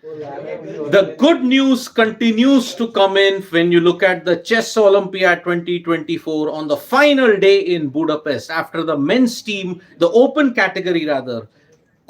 The good news continues to come in when you look at the Chess Olympiad 2024 on the final day in Budapest after the men's team, the open category rather,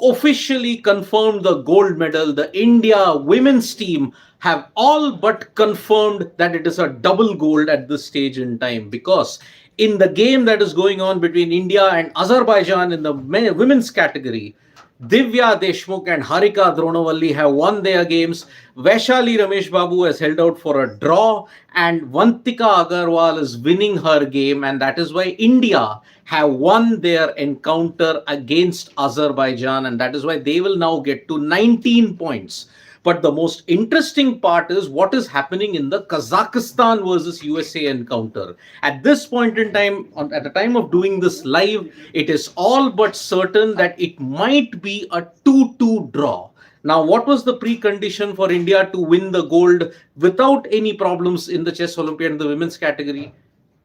officially confirmed the gold medal. The India women's team have all but confirmed that it is a double gold at this stage in time, because in the game that is going on between India and Azerbaijan in the women's category, Divya Deshmukh and Harika Dronavalli have won their games. Vaishali Ramesh Babu has held out for a draw, and Vantika Agarwal is winning her game, and that is why India have won their encounter against Azerbaijan, and that is why they will now get to 19 points. But the most interesting part is what is happening in the Kazakhstan versus USA encounter. At this point in time, at the time of doing this live, it is all but certain that it might be a 2-2 draw. Now, what was the precondition for India to win the gold without any problems in the Chess Olympiad in the women's category?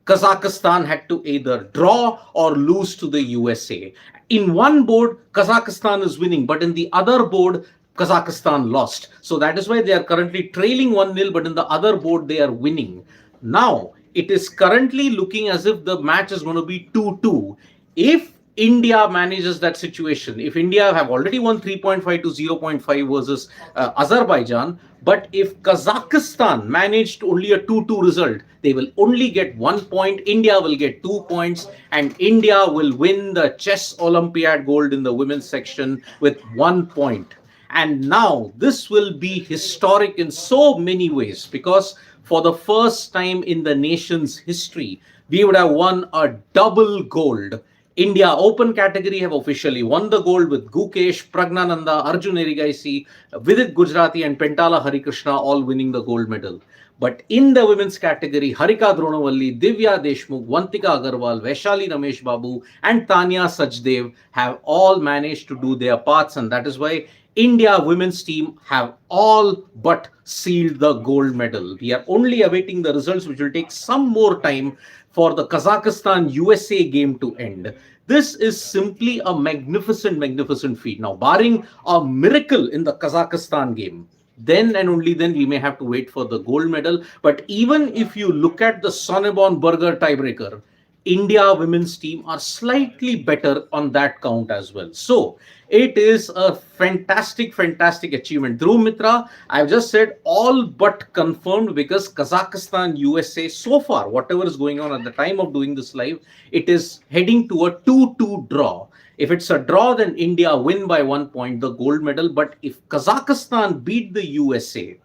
Kazakhstan had to either draw or lose to the USA. In one board, Kazakhstan is winning, but in the other board, Kazakhstan lost. So that is why they are currently trailing 1-0, but in the other board, they are winning. Now, it is currently looking as if the match is going to be 2-2. If India manages that situation, if India have already won 3.5 to 0.5 versus Azerbaijan, but if Kazakhstan managed only a 2-2 result, they will only get 1 point, India will get 2 points, and India will win the Chess Olympiad gold in the women's section with 1 point. And now this will be historic in so many ways, because for the first time in the nation's history, we would have won a double gold. India Open category have officially won the gold with Gukesh, Pragnananda, Arjun Erigaisi, Vidit Gujarati and Pentala Harikrishna all winning the gold medal. But in the women's category, Harika Dronavalli, Divya Deshmukh, Vantika Agarwal, Vaishali Ramesh Babu and Tanya Sachdev have all managed to do their parts, and that is why India women's team have all but sealed the gold medal. We are only awaiting the results, which will take some more time for the Kazakhstan USA game to end. This is simply a magnificent, magnificent feat. Now, barring a miracle in the Kazakhstan game, then and only then we may have to wait for the gold medal. But even if you look at the Sonneborn Burger tiebreaker, India women's team are slightly better on that count as well. So it is a fantastic, fantastic achievement. Dhruv Mitra, I've just said all but confirmed, because Kazakhstan, USA, so far, whatever is going on at the time of doing this live, it is heading to a 2-2 draw. If it's a draw, then India win by 1 point, the gold medal. But if Kazakhstan beat the USA,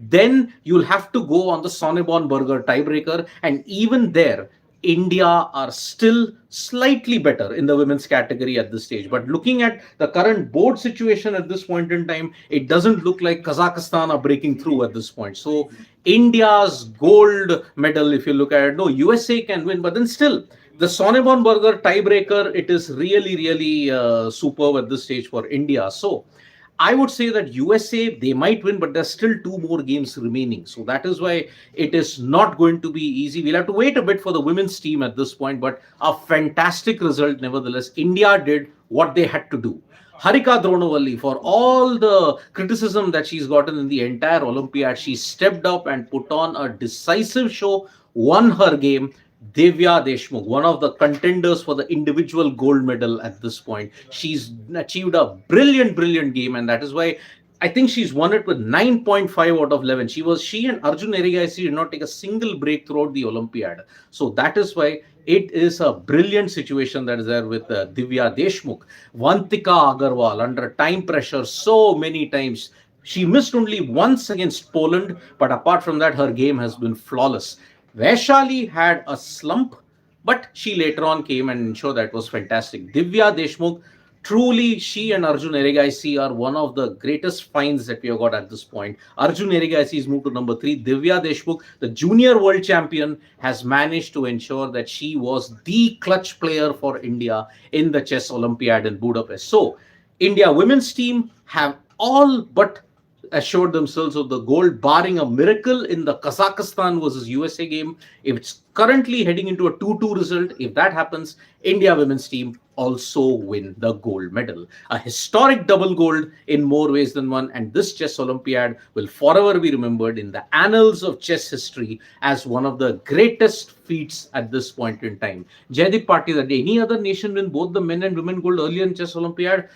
then you'll have to go on the Sonneborn Burger tiebreaker. And even there, India are still slightly better in the women's category at this stage. But looking at the current board situation at this point in time, it doesn't look like Kazakhstan are breaking through at this point. So India's gold medal, if you look at it, no, USA can win, but then still, the Sonneborn Burger tiebreaker, it is really, really superb at this stage for India. So I would say that USA, they might win, but there's still 2 more games remaining. So that is why it is not going to be easy. We'll have to wait a bit for the women's team at this point, but a fantastic result nevertheless. India did what they had to do. Harika Dronavalli, for all the criticism that she's gotten in the entire Olympiad, she stepped up and put on a decisive show, won her game. Divya Deshmukh, one of the contenders for the individual gold medal at this point. She's achieved a brilliant, brilliant game, and that is why I think she's won it with 9.5 out of 11. She and Arjun Erigaisi did not take a single break throughout the Olympiad. So that is why it is a brilliant situation that is there with Divya Deshmukh. Vantika Agarwal, under time pressure so many times. She missed only once against Poland, but apart from that, her game has been flawless. Vaishali had a slump, but she later on came and ensured that was fantastic. Divya Deshmukh, truly, she and Arjun Erigaisi are one of the greatest finds that we have got at this point. Arjun Erigaisi is moved to number 3. Divya Deshmukh, the junior world champion, has managed to ensure that she was the clutch player for India in the Chess Olympiad in Budapest. So, India women's team have all but assured themselves of the gold, barring a miracle in the Kazakhstan versus USA game. If it's currently heading into a 2-2 result, if that happens, India women's team also win the gold medal. A historic double gold in more ways than one, and this chess Olympiad will forever be remembered in the annals of chess history as one of the greatest feats at this point in time. Jaideep Patil, did any other nation win both the men and women gold earlier in chess Olympiad?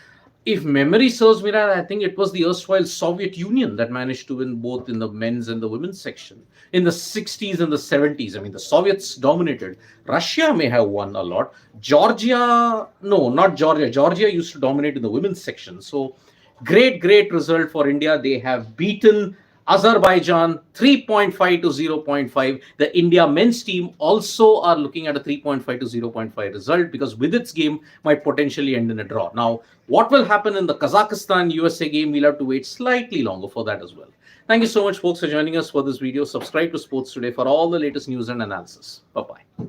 If memory serves me right, I think it was the erstwhile Soviet Union that managed to win both in the men's and the women's section in the 60s and the 70s. I mean, the Soviets dominated. Russia may have won a lot. Georgia, no, not Georgia. Georgia used to dominate in the women's section. So, great result for India. They have beaten Azerbaijan 3.5 to 0.5. The India men's team also are looking at a 3.5 to 0.5 result because with its game might potentially end in a draw. Now, what will happen in the Kazakhstan USA game? We'll have to wait slightly longer for that as well. Thank you so much, folks, for joining us for this video. Subscribe to Sports Today for all the latest news and analysis. Bye bye.